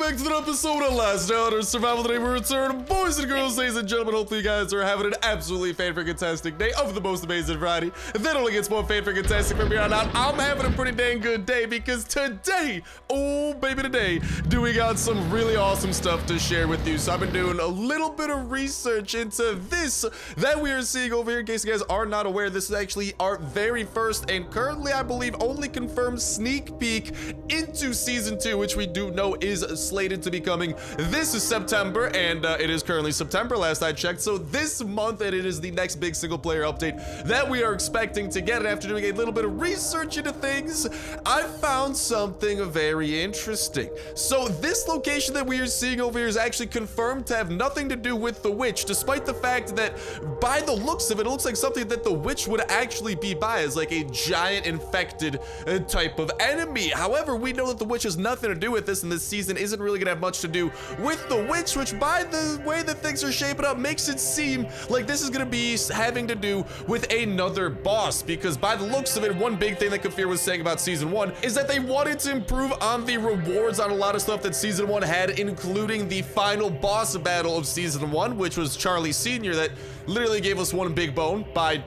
back to another episode of Last Elder Survival. Today we return, boys and girls, ladies and gentlemen. Hopefully you guys are having an absolutely fan-fantastic day of the most amazing variety. That only gets more fan-fantastic from here on out. I'm having a pretty dang good day because today, oh baby today, we got some really awesome stuff to share with you. So I've been doing a little bit of research into this that we are seeing over here. In case you guys are not aware, this is actually our very first and currently I believe only confirmed sneak peek into season 2, which we do know is slated to be coming this September, and it is currently September last I checked. So this month, and it is the next big single player update that we are expecting to get. And after doing a little bit of research into things, I found something very interesting. So this location that we are seeing over here is actually confirmed to have nothing to do with the witch, despite the fact that by the looks of it, it looks like something that the witch would actually be by, as like a giant infected type of enemy. However, we know that the witch has nothing to do with this, and this season isn't really gonna have much to do with the witch, which by the way that things are shaping up makes it seem like this is gonna be having to do with another boss, because by the looks of it, one big thing that Kafir was saying about season 1 is that they wanted to improve on the rewards on a lot of stuff that season 1 had, including the final boss battle of season 1, which was Charlie Sr., that literally gave us one big bone by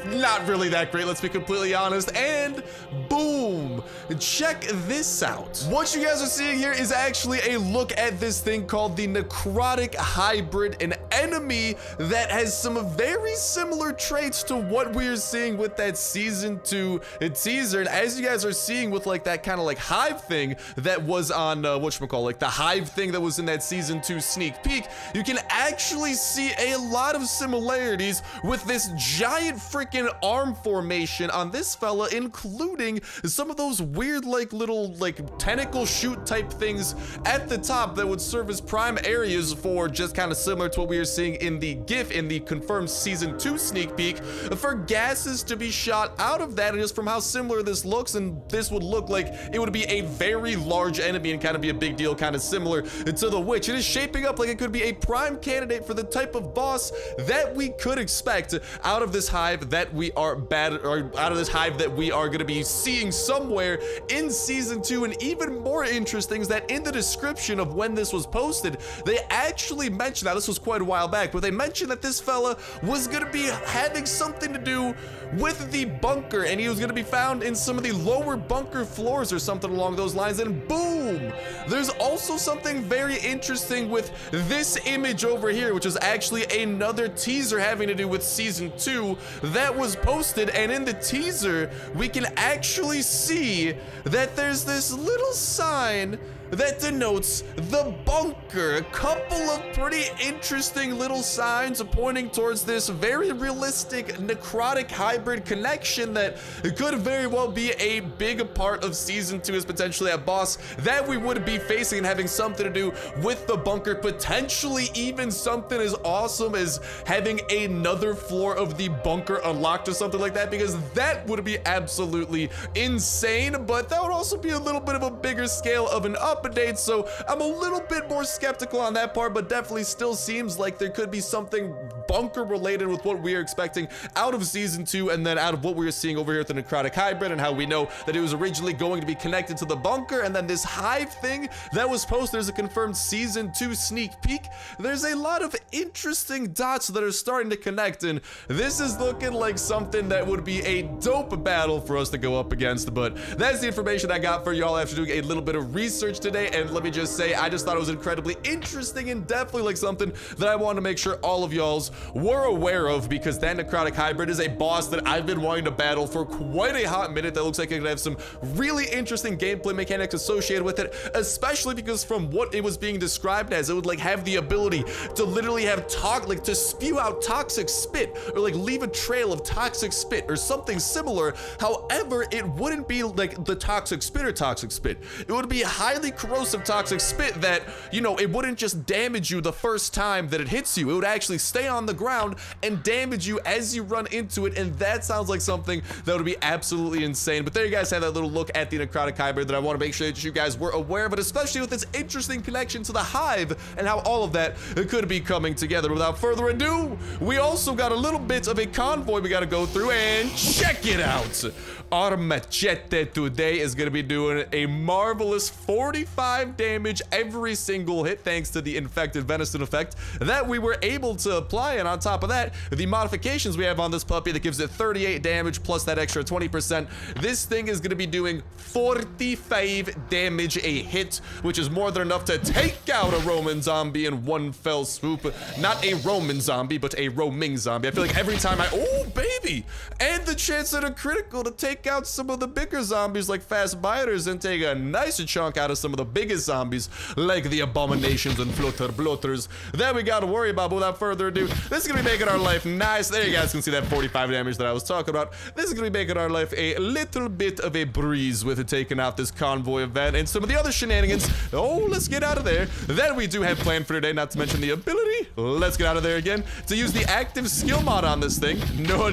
not really that great, let's be completely honest. And boom, check this out. What you guys are seeing here is actually a look at this thing called the Necrotic Hybrid, an enemy that has some very similar traits to what we are seeing with that season 2 teaser. And as you guys are seeing with like that kind of like hive thing that was on whatchamacallit, like the hive thing that was in that season 2 sneak peek, you can actually see a lot of similarities with this giant freaking arm formation on this fella, including some of those weird like little like tentacle shoot type things at the top that would serve as prime areas for, just kind of similar to what we are seeing in the GIF in the confirmed season 2 sneak peek, for gases to be shot out of that. And just from how similar this looks, and this would look like it would be a very large enemy and kind of be a big deal, kind of similar to the witch. It is shaping up like it could be a prime candidate for the type of boss that we could expect out of this hive that we are out of this hive that we are going to be seeing somewhere in season 2. And even more interesting is that in the description of when this was posted, they actually mentioned, now this was quite a while back, but they mentioned that this fella was going to be having something to do with the bunker, and he was going to be found in some of the lower bunker floors or something along those lines. And boom, there's also something very interesting with this image over here, which is actually another teaser having to do with season 2 that was posted. And in the teaser, we can actually see that there's this little sign that denotes the bunker. A couple of pretty interesting little signs pointing towards this very realistic Necrotic Hybrid connection that could very well be a big part of season 2, as potentially a boss that we would be facing and having something to do with the bunker. Potentially even something as awesome as having another floor of the bunker unlocked or something like that, because that would be absolutely insane. But that would also be a little bit of a bigger scale of an update, so I'm a little bit more skeptical on that part, but definitely still seems like there could be something bunker related with what we are expecting out of season 2, and then out of what we are seeing over here with the Necrotic Hybrid, and how we know that it was originally going to be connected to the bunker. And then this hive thing that was posted as a confirmed season 2 sneak peek, there's a lot of interesting dots that are starting to connect, and this is looking like something that would be a dope battle for us to go up against. But that's the information I got for y'all after doing a little bit of research today. And let me just say, I just thought it was incredibly interesting and definitely like something that I wanted to make sure all of y'all's were aware of, because that Necrotic Hybrid is a boss that I've been wanting to battle for quite a hot minute. That looks like it could have some really interesting gameplay mechanics associated with it, especially because from what it was being described as, it would like have the ability to literally have to spew out toxic spit, or like leave a trail of toxic spit or something similar. However, it wouldn't be like the toxic spit or toxic spit. It would be highly corrosive toxic spit that, you know, it wouldn't just damage you the first time that it hits you. It would actually stay on the ground and damage you as you run into it, and that sounds like something that would be absolutely insane. But there you guys have that little look at the Necrotic Hybrid that I want to make sure that you guys were aware of, but especially with this interesting connection to the Hive and how all of that could be coming together. Without further ado, we also got a little bit of a convoy we got to go through, and check it out. Our machete today is going to be doing a marvelous 45 damage every single hit thanks to the infected venison effect that we were able to apply. And on top of that, the modifications we have on this puppy that gives it 38 damage plus that extra 20%. This thing is going to be doing 45 damage a hit, which is more than enough to take out a Roman zombie in one fell swoop. Not a Roman zombie, but a roaming zombie. I feel like every time oh baby, and the chance at a critical to take out some of the bigger zombies like fast biters and take a nice chunk out of some of the biggest zombies like the abominations and flutter bloaters that we got to worry about. But without further ado, this is gonna be making our life nice. There you guys can see that 45 damage that I was talking about. This is gonna be making our life a little bit of a breeze with it taking out this convoy event and some of the other shenanigans. Oh, let's get out of there. That we do have planned for today, not to mention the ability. Let's get out of there again to use the active skill mod on this thing. No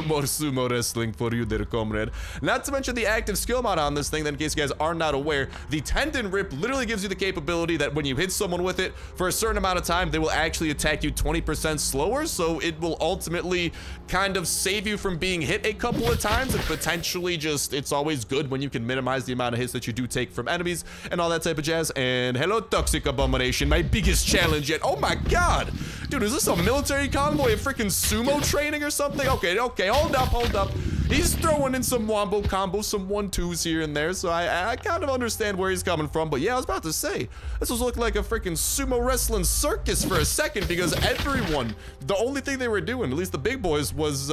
more sumo wrestling for you there, comrade. Not to mention the active skill mod on this thing, that in case you guys are not aware, the tendon rip literally gives you the capability that when you hit someone with it for a certain amount of time, they will actually attack you 20% slower, so it will ultimately kind of save you from being hit a couple of times, and potentially just, it's always good when you can minimize the amount of hits that you do take from enemies and all that type of jazz. And hello, Toxic Abomination, my biggest challenge yet. Oh my god, dude, is this a military convoy of freaking sumo training or something? Okay, hold up. He's throwing in some wombo combos, some 1-2s here and there, so I kind of understand where he's coming from. But yeah, I was about to say, this was looking like a freaking sumo wrestling circus for a second, because everyone, the only thing they were doing, at least the big boys, was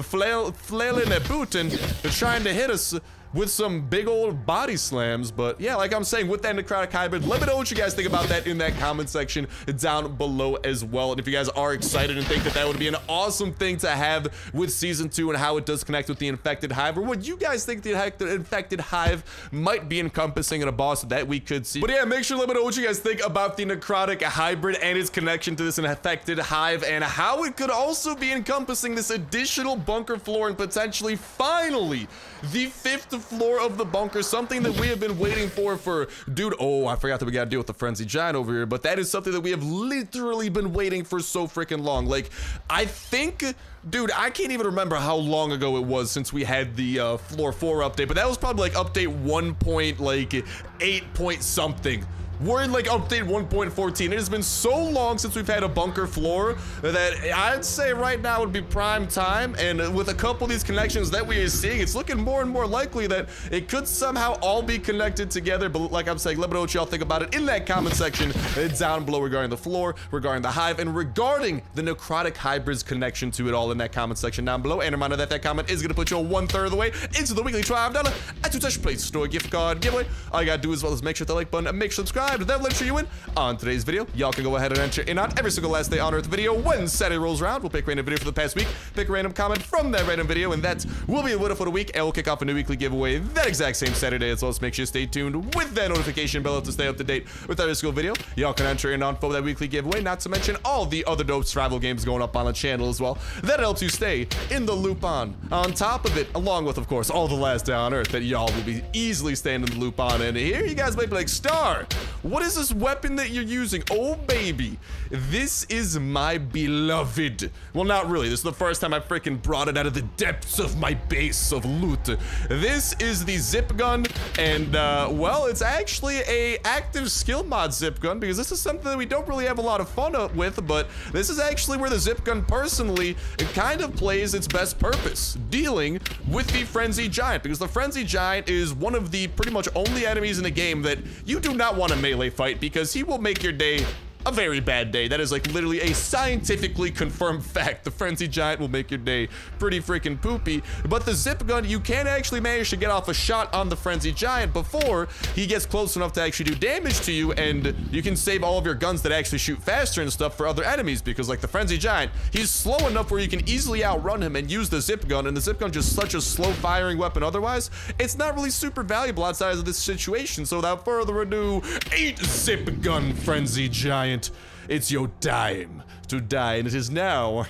flailing a boot and trying to hit us with some big old body slams. But yeah, like I'm saying, with that Necrotic Hybrid, let me know what you guys think about that in that comment section down below as well. And if you guys are excited and think that that would be an awesome thing to have with Season 2 and how it does connect with the Infected Hive, or what you guys think the Infected Hive might be encompassing in a boss that we could see. But yeah, make sure to let me know what you guys think about the Necrotic Hybrid and its connection to this Infected Hive, and how it could also be encompassing this additional bunker floor, and potentially, finally, the 5th floor of the bunker, something that we have been waiting for dude, oh, I forgot that we gotta deal with the Frenzy Giant over here, but that is something that we have literally been waiting for so freaking long. Like, I think, dude, I can't even remember how long ago it was since we had the floor 4 update, but that was probably like update 1.8 point something. We're in like update 1.14. It has been so long since we've had a bunker floor that I'd say right now would be prime time. And with a couple of these connections that we are seeing, it's looking more and more likely that it could somehow all be connected together. But like I'm saying, let me know what y'all think about it in that comment section down below regarding the floor, regarding the hive, and regarding the Necrotic Hybrid's connection to it all in that comment section down below. And a reminder that that comment is going to put you 1/3 of the way into the weekly $12 at Touch Play Store gift card giveaway. All you got to do as well is make sure to like button and make sure to subscribe. That will enter you in on today's video. Y'all can go ahead and enter in on every single last day on Earth video. When Saturday rolls around, we'll pick a random video for the past week, pick a random comment from that random video, and that will be a winner for the week, and we'll kick off a new weekly giveaway that exact same Saturday as well. So make sure you stay tuned with that notification bell to stay up to date with every single video. Y'all can enter in on for that weekly giveaway, not to mention all the other dope survival games going up on the channel as well. That helps you stay in the loop on top of it, along with, of course, all the last day on Earth that y'all will be easily staying in the loop on. And here you guys might be like, Star, what is this weapon that you're using? Oh baby, this is my beloved, well, not really, this is the first time I freaking brought it out of the depths of my base of loot. This is the zip gun, and well, it's actually a active skill mod zip gun, because this is something that we don't really have a lot of fun with, but this is actually where the zip gun personally, it kind of plays its best purpose, dealing with the Frenzy Giant, because the Frenzy Giant is one of the pretty much only enemies in the game that you do not want to melee fight, because he will make your day a very bad day. That is like literally a scientifically confirmed fact. The Frenzy Giant will make your day pretty freaking poopy. But the zip gun, you can actually manage to get off a shot on the Frenzy Giant before he gets close enough to actually do damage to you, and you can save all of your guns that actually shoot faster and stuff for other enemies, because like the Frenzy Giant, he's slow enough where you can easily outrun him and use the zip gun, and the zip gun just such a slow firing weapon otherwise, it's not really super valuable outside of this situation. So without further ado, eat zip gun, Frenzy Giant. giant. It's your time to die, and it is now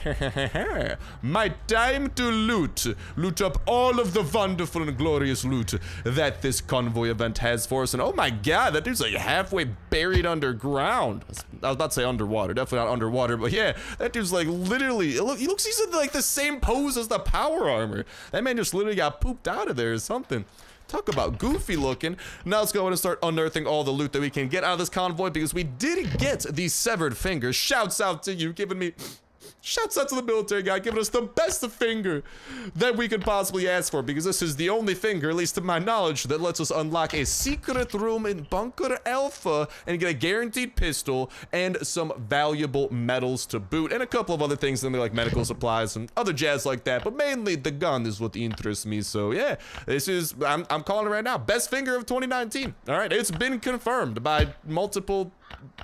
my time to loot. Loot up all of the wonderful and glorious loot that this convoy event has for us. And oh my god, that dude's like halfway buried underground. I was about to say underwater, definitely not underwater, but yeah, that dude's like literally, he looks, he's in like the same pose as the power armor. That man just literally got pooped out of there or something. Talk about goofy looking. Now let's go ahead and start unearthing all the loot that we can get out of this convoy, because we did get the severed fingers. Shouts out to you, giving me... Shouts out to the military guy, giving us the best finger that we could possibly ask for, because this is the only finger, at least to my knowledge, that lets us unlock a secret room in Bunker Alpha and get a guaranteed pistol and some valuable metals to boot, and a couple of other things in there like medical supplies and other jazz like that, but mainly the gun is what interests me. So yeah, this is, I'm calling it right now, best finger of 2019. All right, it's been confirmed by multiple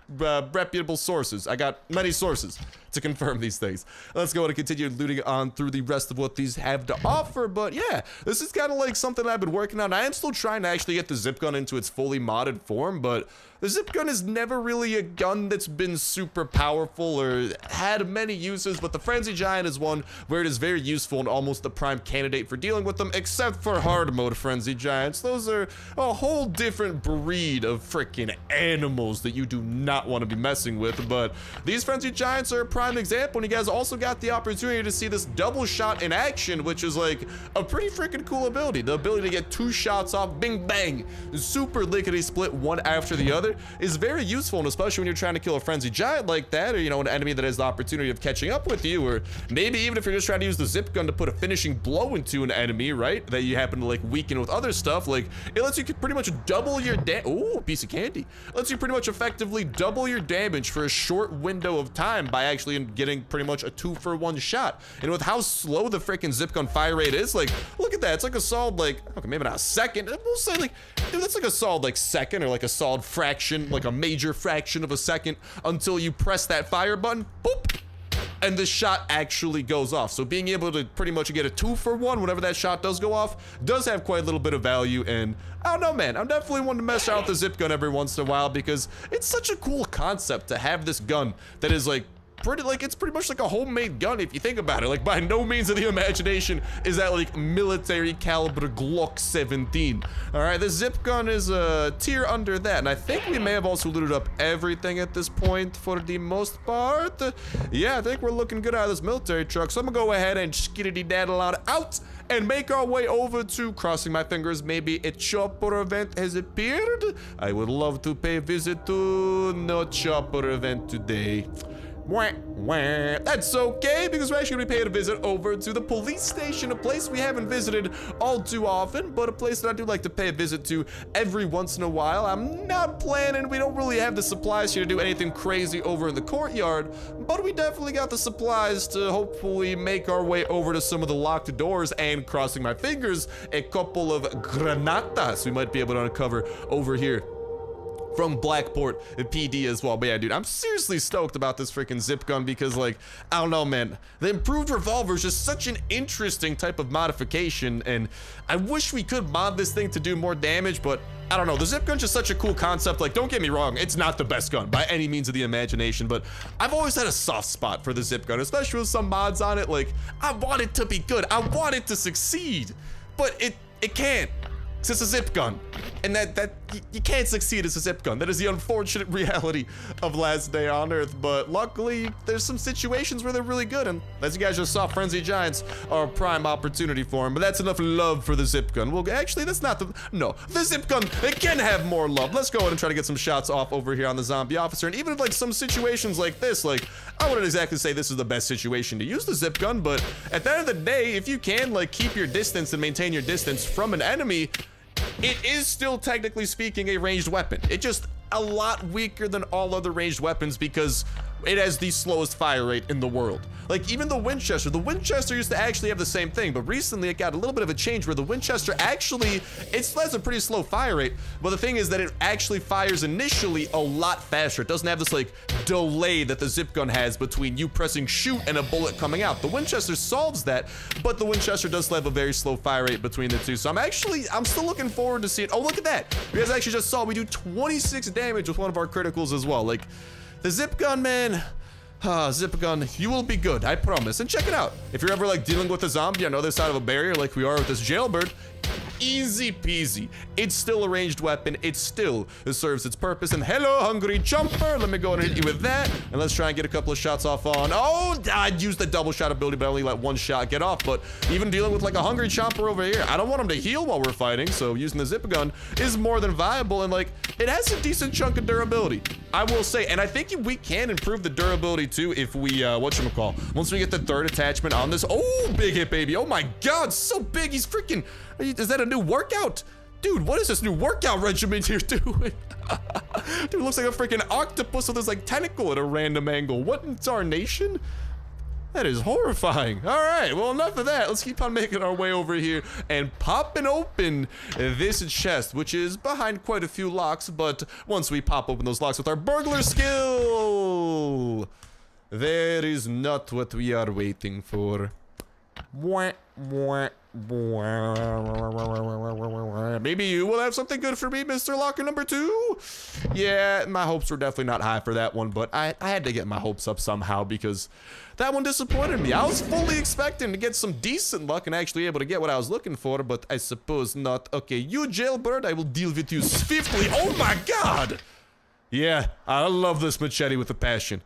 reputable sources. I got many sources to confirm these things. Let's go ahead and continue looting on through the rest of what these have to offer. But yeah, this is kind of like something I've been working on. I am still trying to actually get the zip gun into its fully modded form, but the zip gun is never really a gun that's been super powerful or had many uses, but the Frenzy Giant is one where it is very useful and almost the prime candidate for dealing with them, except for hard mode Frenzy Giants. Those are a whole different breed of freaking animals that you do not want to be messing with, but these Frenzy Giants are a prime example, and you guys also got the opportunity to see this double shot in action, which is like a pretty freaking cool ability. The ability to get 2 shots off, bing bang, super lickety split one after the other is very useful, and especially when you're trying to kill a Frenzy Giant like that, or you know, an enemy that has the opportunity of catching up with you, or maybe even if you're just trying to use the zip gun to put a finishing blow into an enemy, right, that you happen to like weaken with other stuff. Like, it lets you pretty much double your ooh, piece of candy. It lets you pretty much effectively double your damage for a short window of time by actually getting pretty much a 2-for-1 shot. And with how slow the freaking zip gun fire rate is, like, look at that. It's like a solid, like, okay, maybe not a second. We'll say like, dude, that's like a solid like second, or like a solid fraction, like a major fraction of a second, until you press that fire button, boop, and the shot actually goes off. So being able to pretty much get a 2-for-1 whenever that shot does go off does have quite a little bit of value. And I don't know, man, I'm definitely wanting to mess around with the zip gun every once in a while, because it's such a cool concept to have this gun that is like it's pretty much like a homemade gun if you think about it. Like, by no means of the imagination is that like military caliber Glock 17. All right, the zip gun is a tier under that, and I think we may have also looted up everything at this point for the most part. Yeah, I think we're looking good out of this military truck, so I'm gonna go ahead and skiddity daddle on out and make our way over to, crossing my fingers, maybe a chopper event has appeared. I would love to pay a visit to no chopper event today. Wah, wah. That's okay, because we're actually gonna be paying a visit over to the police station, a place we haven't visited all too often, but a place that I do like to pay a visit to every once in a while. I'm not planning, we don't really have the supplies here to do anything crazy over in the courtyard, but we definitely got the supplies to hopefully make our way over to some of the locked doors, and crossing my fingers, a couple of granatas we might be able to uncover over here from Blackport PD as well. But yeah, dude, I'm seriously stoked about this freaking zip gun, because like, I don't know, man, the improved revolver is just such an interesting type of modification, and I wish we could mod this thing to do more damage, but I don't know, the zip gun's just such a cool concept. Like, don't get me wrong, it's not the best gun by any means of the imagination, but I've always had a soft spot for the zip gun, especially with some mods on it. Like, I want it to be good, I want it to succeed, but it can't. It's just a zip gun, and that you can't succeed as a zip gun. That is the unfortunate reality of Last Day on Earth, but luckily there's some situations where they're really good, and as you guys just saw, Frenzy Giants are a prime opportunity for them. But that's enough love for the zip gun. Well, actually, that's not the zip gun, it can have more love. Let's go ahead and try to get some shots off over here on the zombie officer, and even if like some situations like this, like, I wouldn't exactly say this is the best situation to use the zip gun, but at the end of the day, if you can like keep your distance and maintain your distance from an enemy, it is still technically speaking a ranged weapon. It's just a lot weaker than all other ranged weapons because it has the slowest fire rate in the world. Like, even the Winchester used to actually have the same thing, but recently it got a little bit of a change where the Winchester actually, it has a pretty slow fire rate, but the thing is that it actually fires initially a lot faster. It doesn't have this like delay that the zip gun has between you pressing shoot and a bullet coming out. The Winchester solves that, but the Winchester does have a very slow fire rate between the two. So I'm still looking forward to seeing, oh, look at that. You guys actually just saw we do 26 damage with one of our criticals as well. Like, the zip gun, man. Zip gun, you will be good, I promise. And check it out. If you're ever like dealing with a zombie on the other side of a barrier like we are with this jailbird, easy peasy. It's still a ranged weapon. It still serves its purpose. And hello, hungry jumper. Let me go and hit you with that. And let's try and get a couple of shots off on. Oh, I'd use the double shot ability, but I only let one shot get off. But even dealing with like a hungry chomper over here, I don't want him to heal while we're fighting. So using the zip gun is more than viable. And like, it has a decent chunk of durability, I will say. And I think we can improve the durability too if we, whatchamacall, once we get the third attachment on this. Oh, big hit, baby. Oh my God, so big. He's freaking, is that a new workout? Dude, what is this new workout regimen you're doing? Dude, looks like a freaking octopus with this like tentacle at a random angle. What in tarnation? That is horrifying. All right, well, enough of that. Let's keep on making our way over here and popping open this chest, which is behind quite a few locks. But once we pop open those locks with our burglar skill, there is not what we are waiting for. Maybe you will have something good for me, Mr. Locker number 2. Yeah, my hopes were definitely not high for that one, but I had to get my hopes up somehow because that one disappointed me. I was fully expecting to get some decent luck and actually able to get what I was looking for, but I suppose not. Okay, you jailbird, I will deal with you swiftly. Oh my God! Yeah, I love this machete with a passion.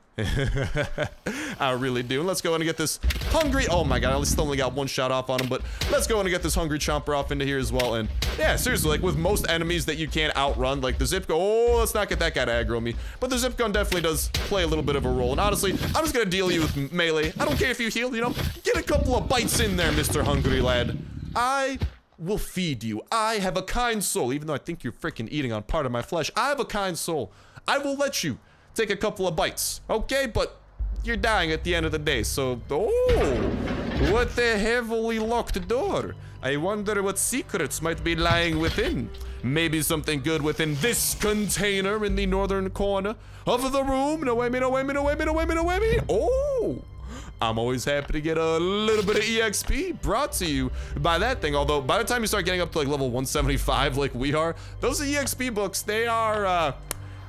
I really do. Let's go in and get this hungry. Oh my God, I still only got one shot off on him, but let's go in and get this hungry chomper off into here as well. And yeah, seriously, like with most enemies that you can't outrun, like the zip gun. Oh, let's not get that guy to aggro me. But the zip gun definitely does play a little bit of a role. And honestly, I'm just gonna deal you with melee. I don't care if you heal, you know, get a couple of bites in there, Mr. Hungry Lad. I will feed you. I have a kind soul, even though I think you're freaking eating on part of my flesh. I have a kind soul. I will let you take a couple of bites, okay? But you're dying at the end of the day, so... Oh, what a heavily locked door. I wonder what secrets might be lying within. Maybe something good within this container in the northern corner of the room. No way me, no way me, no way me, no way me, no way me. Oh, I'm always happy to get a little bit of EXP brought to you by that thing. Although, by the time you start getting up to like level 175 like we are, those EXP books, they are,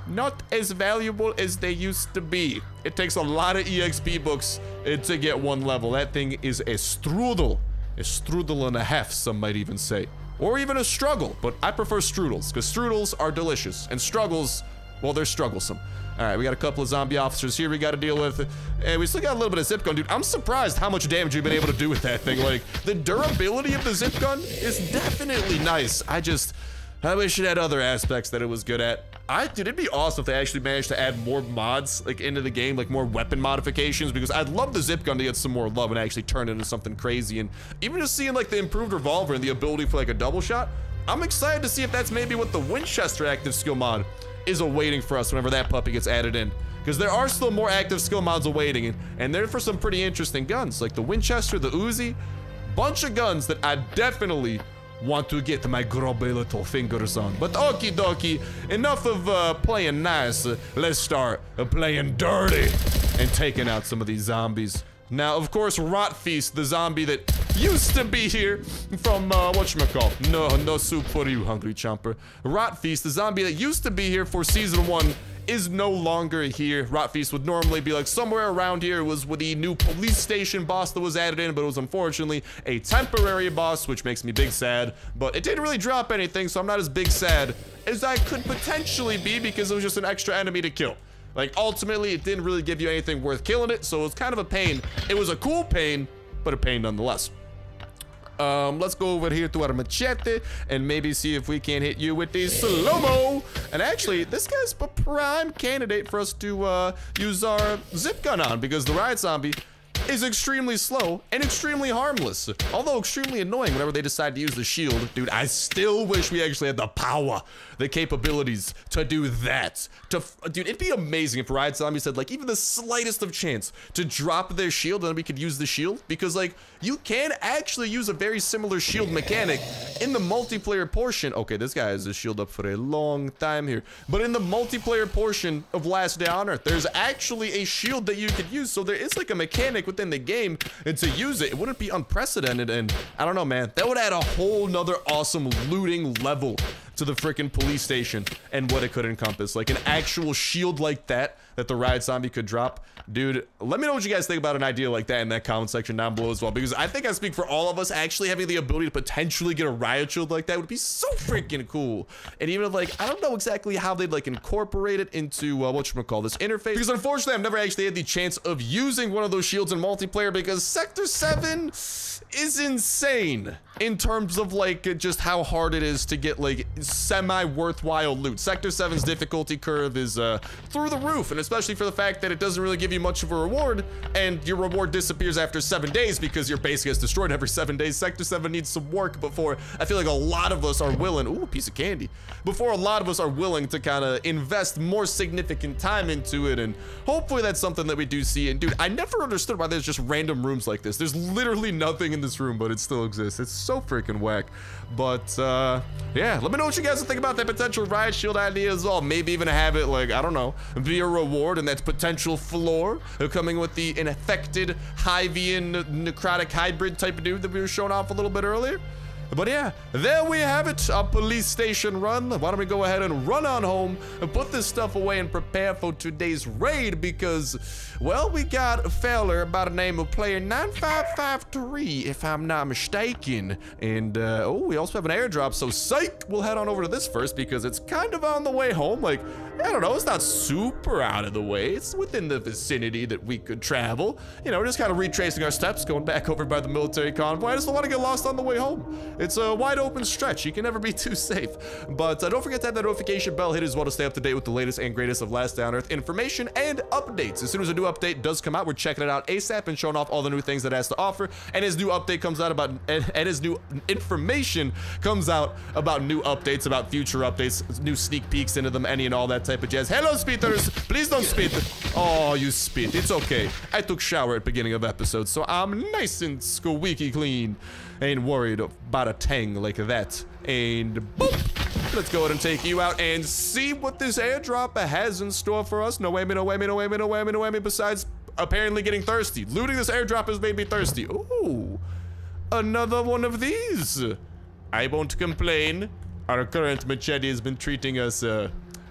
not as valuable as they used to be. It takes a lot of EXP books to get one level. That thing is a strudel and a half, some might even say. Or even a struggle, but I prefer strudels, because strudels are delicious, and struggles, well, they're strugglesome. All right, we got a couple of zombie officers here we got to deal with, and we still got a little bit of zip gun, dude. I'm surprised how much damage we've been able to do with that thing. Like, the durability of the zip gun is definitely nice. I wish it had other aspects that it was good at. Dude, it'd be awesome if they actually managed to add more mods like into the game, like more weapon modifications, because I'd love the zip gun to get some more love and actually turn it into something crazy. And even just seeing like the improved revolver and the ability for like a double shot, I'm excited to see if that's maybe what the Winchester active skill mod is awaiting for us whenever that puppy gets added in. Because there are still more active skill mods awaiting, and they're for some pretty interesting guns, like the Winchester, the Uzi, bunch of guns that I definitely want to get my grubby little fingers on. But okie dokie, enough of playing nice. Let's start playing dirty and taking out some of these zombies. Now, of course, Rot Feast, the zombie that used to be here from, whatchamacall. No soup for you, hungry chomper. Rot Feast, the zombie that used to be here for season 1, is no longer here. Rot Feast would normally be like somewhere around here. It was with the new police station boss that was added in, but it was unfortunately a temporary boss, which makes me big sad. But it didn't really drop anything, so I'm not as big sad as I could potentially be, because it was just an extra enemy to kill. Like, ultimately, it didn't really give you anything worth killing it, so it was kind of a pain. It was a cool pain, but a pain nonetheless. Let's go over here to our machete and maybe see if we can hit you with the slow-mo. And actually, this guy's a prime candidate for us to use our zip gun on, because the riot zombie is extremely slow and extremely harmless, although extremely annoying whenever they decide to use the shield. Dude, I still wish we actually had the power, the capabilities to do that. Dude, it'd be amazing if Riot Zombies had like even the slightest of chance to drop their shield and then we could use the shield, because like you can actually use a very similar shield mechanic in the multiplayer portion. Okay, this guy has his shield up for a long time here, but in the multiplayer portion of Last Day on Earth, there's actually a shield that you could use, so there is like a mechanic within the game, and to use it, it wouldn't be unprecedented. And I don't know, man, that would add a whole nother awesome looting level to the freaking police station and what it could encompass. Like an actual shield like that the riot zombie could drop. Dude, let me know what you guys think about an idea like that in that comment section down below as well, because I think I speak for all of us. Actually having the ability to potentially get a riot shield like that would be so freaking cool. And even if, like, I don't know exactly how they'd like incorporate it into whatchamacall, this interface, because unfortunately I've never actually had the chance of using one of those shields in multiplayer, because Sector 7 is insane in terms of like just how hard it is to get like semi-worthwhile loot. Sector 7's difficulty curve is through the roof, and especially for the fact that it doesn't really give you much of a reward, and your reward disappears after 7 days because your base gets destroyed every 7 days. Sector 7 needs some work before I feel like a lot of us are willing, ooh, a piece of candy, before a lot of us are willing to kind of invest more significant time into it, and hopefully that's something that we do see. And dude, I never understood why there's just random rooms like this. There's literally nothing in this room, but it still exists. It's so freaking whack. But yeah, let me know what you guys think about that potential riot shield idea as well. Maybe even have it, like, I don't know, be a reward and that's potential floor coming with the Infected Hivian Necrotic Hybrid type of dude that we were showing off a little bit earlier. But yeah, there we have it, a police station run. Why don't we go ahead and run on home and put this stuff away and prepare for today's raid, because, well, we got a feller by the name of player 9553, if I'm not mistaken. And, oh, we also have an airdrop, so psych, we'll head on over to this first because it's kind of on the way home. Like, I don't know, it's not super out of the way. It's within the vicinity that we could travel. You know, just kind of retracing our steps, going back over by the military convoy. I just don't want to get lost on the way home. It's a wide open stretch. You can never be too safe. But don't forget to have that notification bell hit as well to stay up to date with the latest and greatest of Last Day on Earth information and updates. As soon as a new update does come out, we're checking it out ASAP and showing off all the new things that it has to offer. And as new update comes out about, and as new information comes out about new updates, about future updates, new sneak peeks into them, any and all that type of jazz. Hello, speeders. Please don't spit. Oh, you spit. It's okay. I took shower at beginning of episode, so I'm nice and squeaky clean. Ain't worried about a tang like that. And boop. Let's go ahead and take you out and see what this airdrop has in store for us. No whammy, no whammy, no whammy, no whammy, no whammy. Besides apparently getting thirsty. Looting this airdrop has made me thirsty. Ooh, another one of these. I won't complain. Our current machete has been treating us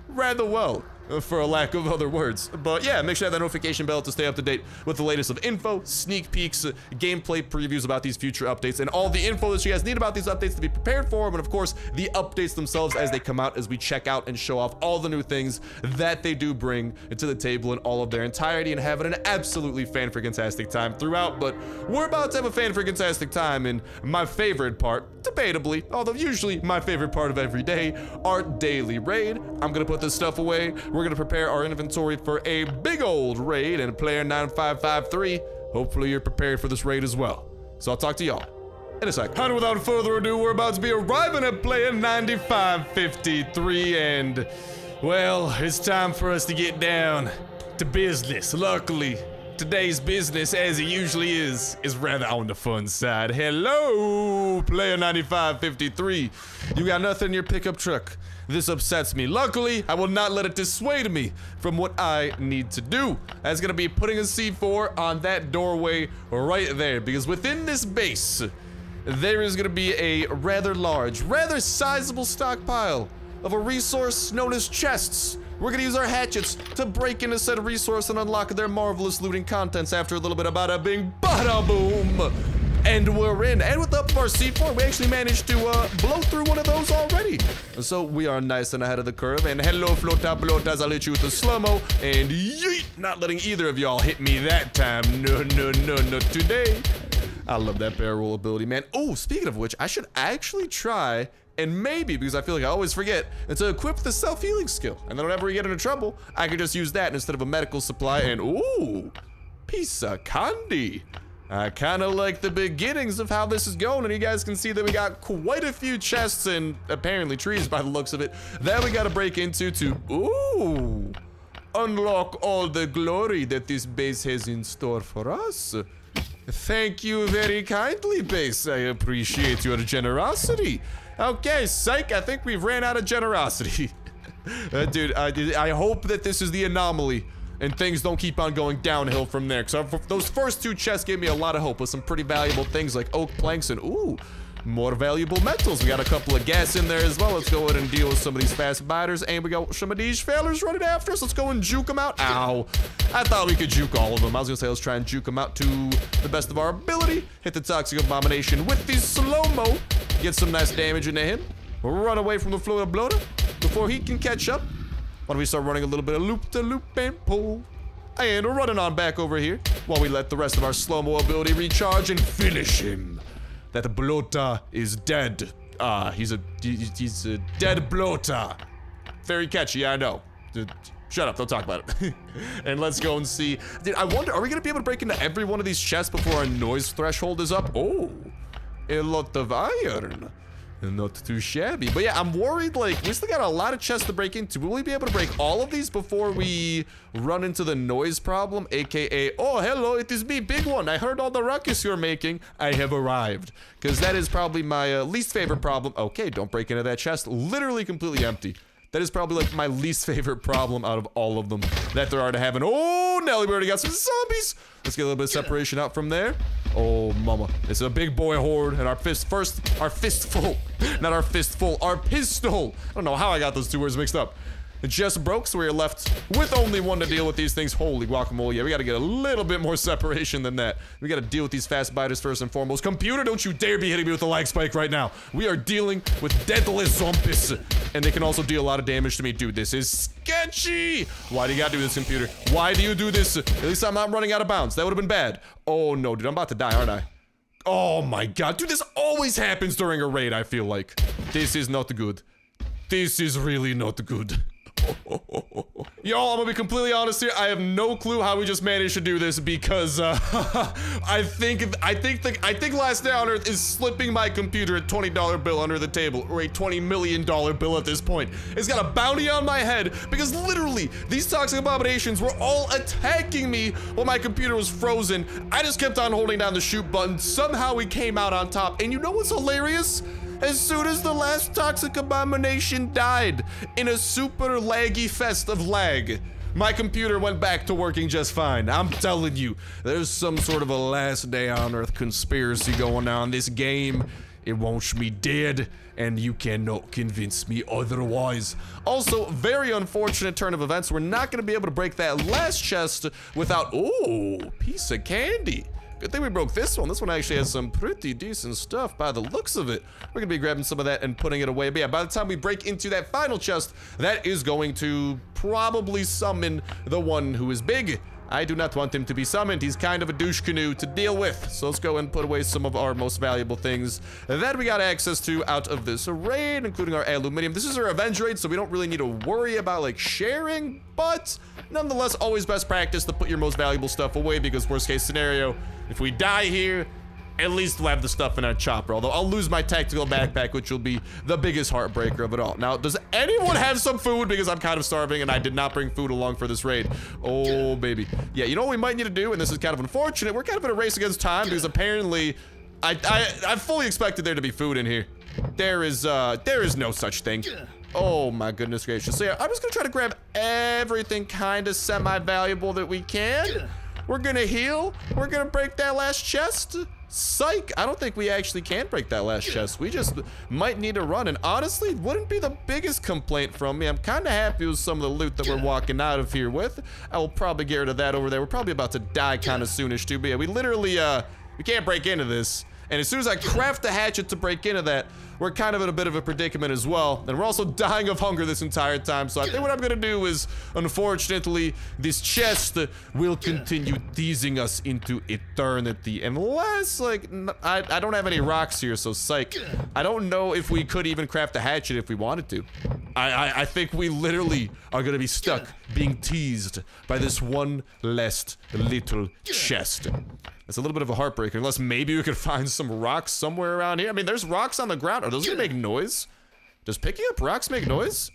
rather well, for a lack of other words. But yeah, make sure to have that notification bell to stay up to date with the latest of info, sneak peeks, gameplay previews about these future updates, and all the info that you guys need about these updates to be prepared for them, and of course the updates themselves as they come out, as we check out and show off all the new things that they do bring to the table in all of their entirety, and having an absolutely fan-freaking-tastic time throughout. But we're about to have a fan-freaking-tastic time in my favorite part, debatably, although usually my favorite part of every day, our daily raid. I'm gonna put this stuff away. We're gonna prepare our inventory for a big old raid, and player 9553, hopefully you're prepared for this raid as well. So I'll talk to y'all in a sec. And without further ado, we're about to be arriving at player 9553, and well, it's time for us to get down to business. Luckily, today's business, as it usually is rather on the fun side. Hello, player 9553. You got nothing in your pickup truck. This upsets me. Luckily, I will not let it dissuade me from what I need to do. That's gonna be putting a C4 on that doorway right there, because within this base, there is gonna be a rather large, rather sizable stockpile of a resource known as chests. We're gonna use our hatchets to break into said resource and unlock their marvelous looting contents after a little bit of bada bing, bada boom. And we're in. And with the up of our C4, we actually managed to blow through one of those already. So we are nice and ahead of the curve. And hello, flota pelotas, I'll hit you with the slow-mo. And yeet, not letting either of y'all hit me that time. No, no, no, not today. I love that barrel roll ability, man. Oh, speaking of which, I should actually try, and maybe, because I feel like I always forget, to equip the self-healing skill. And then whenever we get into trouble, I can just use that instead of a medical supply. And ooh, piece of candy. I kind of like the beginnings of how this is going, and you guys can see that we got quite a few chests and apparently trees by the looks of it that we got to break into to, ooh, unlock all the glory that this base has in store for us. Thank you very kindly, base. I appreciate your generosity. Okay, psych, I think we've ran out of generosity. Dude, I hope that this is the anomaly and things don't keep on going downhill from there, because those first two chests gave me a lot of hope with some pretty valuable things like oak planks and ooh, more valuable metals. We got a couple of gas in there as well. Let's go ahead and deal with some of these fast biters. And we got some of these fellas running after us. Let's go and juke them out. Ow. I thought we could juke all of them. I was gonna say let's try and juke them out to the best of our ability. Hit the Toxic Abomination with the slow-mo. Get some nice damage into him. Run away from the Floater Bloater before he can catch up. Why don't we start running a little bit of loop-to-loop and pull. And we're running on back over here while we let the rest of our slow-mo ability recharge and finish him. That bloater is dead. He's a dead bloater. Very catchy, I know. Shut up, don't talk about it. And let's go and see. Dude, I wonder, are we gonna be able to break into every one of these chests before our noise threshold is up? Oh, a lot of iron. Not too shabby. But yeah, I'm worried, like, we still got a lot of chests to break into. Will we be able to break all of these before we run into the noise problem? AKA, oh, hello, it is me, big one. I heard all the ruckus you're making. I have arrived. Because that is probably my least favorite problem. Okay, don't break into that chest. Literally completely empty. That is probably like my least favorite problem out of all of them that there are to have. And oh, Nelly, we already got some zombies. Let's get a little bit of separation out from there. Oh, mama. It's a big boy horde. And our fistful. Not our fistful, our pistol. I don't know how I got those two words mixed up. It just broke, so we are left with only one to deal with these things. Holy guacamole. Yeah, we got to get a little bit more separation than that. We got to deal with these fast biters first and foremost. Computer, don't you dare be hitting me with a lag spike right now. We are dealing with deadly zombies. And they can also deal a lot of damage to me. Dude, this is sketchy. Why do you got to do this, computer? Why do you do this? At least I'm not running out of bounds. That would have been bad. Oh, no, dude. I'm about to die, aren't I? Oh, my God. Dude, this always happens during a raid, I feel like. This is not good. This is really not good. Y'all, I'm gonna be completely honest here. I have no clue how we just managed to do this because I think last day on Earth is slipping my computer a $20 bill under the table, or a $20 million bill at this point. It's got a bounty on my head because literally these toxic abominations were all attacking me while my computer was frozen. I just kept on holding down the shoot button. Somehow we came out on top. And you know what's hilarious? As soon as the last toxic abomination died in a super laggy fest of lag, my computer went back to working just fine. I'm telling you, there's some sort of a last day on Earth conspiracy going on. This game, it wants me dead, and you cannot convince me otherwise. Also, very unfortunate turn of events. We're not going to be able to break that last chest without, oh, piece of candy. Good thing we broke this one. This one actually has some pretty decent stuff by the looks of it. We're gonna be grabbing some of that and putting it away. But yeah, by the time we break into that final chest, that is going to probably summon the one who is big. I do not want him to be summoned. He's kind of a douche canoe to deal with. So let's go and put away some of our most valuable things that we got access to out of this raid, including our aluminum. This is our revenge raid, so we don't really need to worry about like sharing, but nonetheless, always best practice to put your most valuable stuff away because worst case scenario, if we die here, at least we'll have the stuff in our chopper. Although I'll lose my tactical backpack, which will be the biggest heartbreaker of it all. Now, does anyone have some food? Because I'm kind of starving and I did not bring food along for this raid. Oh, baby. Yeah, you know what we might need to do? And this is kind of unfortunate. We're kind of in a race against time because apparently I fully expected there to be food in here. There is no such thing. Oh my goodness gracious. So yeah, I'm just gonna try to grab everything kind of semi-valuable that we can. We're gonna heal. We're gonna break that last chest. Psych, I don't think we actually can break that last chest. We just might need to run, and honestly, it wouldn't be the biggest complaint from me. I'm kind of happy with some of the loot that we're walking out of here with. I will probably get rid of that over there. We're probably about to die kind of soonish too, but yeah, we literally, we can't break into this. And as soon as I craft the hatchet to break into that, we're kind of in a bit of a predicament as well. And we're also dying of hunger this entire time. So I think what I'm gonna do is, unfortunately, this chest will continue teasing us into eternity. Unless, like, I don't have any rocks here, so psych. I don't know if we could even craft a hatchet if we wanted to. I think we literally are gonna be stuck being teased by this one last little chest. It's a little bit of a heartbreaker, unless maybe we could find some rocks somewhere around here. I mean, there's rocks on the ground. Are those gonna make noise? Does picking up rocks make noise?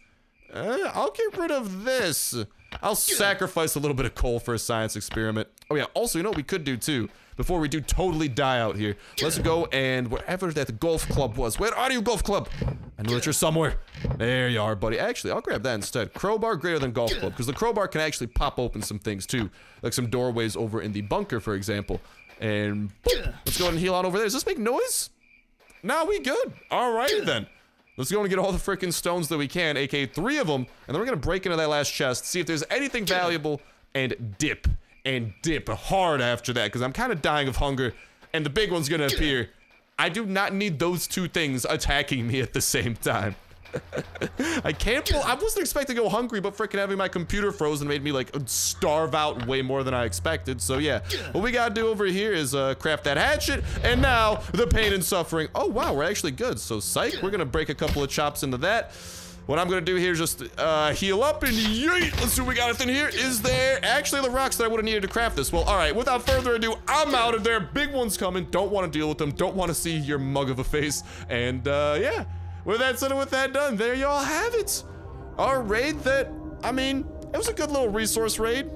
I'll get rid of this. I'll sacrifice a little bit of coal for a science experiment. Oh yeah, also, you know what we could do too? Before we do totally die out here, let's go and wherever that golf club was. Where are you, golf club? I know that you're somewhere. There you are, buddy. Actually, I'll grab that instead. Crowbar greater than golf club, because the crowbar can actually pop open some things too. Like some doorways over in the bunker, for example. And boop, let's go ahead and heal on over there. Does this make noise? now we good. All right, then. Let's go and get all the freaking stones that we can, aka 3 of them, and then we're gonna break into that last chest, see if there's anything valuable, and dip hard after that, because I'm kind of dying of hunger, and the big one's gonna appear. I do not need those 2 things attacking me at the same time. I wasn't expecting to go hungry, but freaking having my computer frozen made me like starve out way more than I expected. So yeah, what we gotta do over here is craft that hatchet, and now the pain and suffering. Oh wow, we're actually good. So psych, we're gonna break a couple of chops into that. What I'm gonna do here is just heal up and yeet. Let's see what we got in here. Is there actually the rocks that I would have needed to craft this? Well, all right, without further ado, I'm out of there. Big one's coming. Don't want to deal with them. Don't want to see your mug of a face. And yeah. With that said and with that done, there y'all have it. Our raid that, I mean, it was a good little resource raid.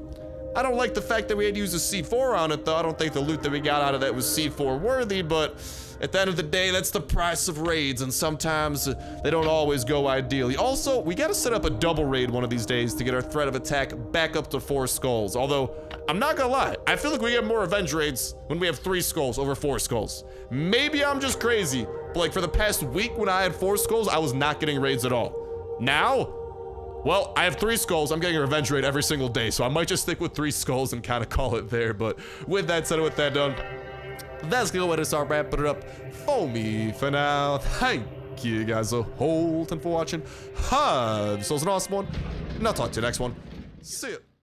I don't like the fact that we had to use a C4 on it, though. I don't think the loot that we got out of that was C4 worthy, but at the end of the day, that's the price of raids, and sometimes they don't always go ideally. Also, we gotta set up a double raid one of these days to get our threat of attack back up to 4 skulls. Although, I'm not gonna lie, I feel like we get more revenge raids when we have 3 skulls over 4 skulls. Maybe I'm just crazy, but like for the past week when I had 4 skulls, I was not getting raids at all. Now, well, I have 3 skulls. I'm getting a revenge raid every single day, so I might just stick with 3 skulls and kind of call it there. But with that said and with that done, that's gonna go ahead and start wrapping it up for me for now. Thank you guys a whole ton for watching. Have yourselves an awesome one, and I'll talk to you next one. See ya.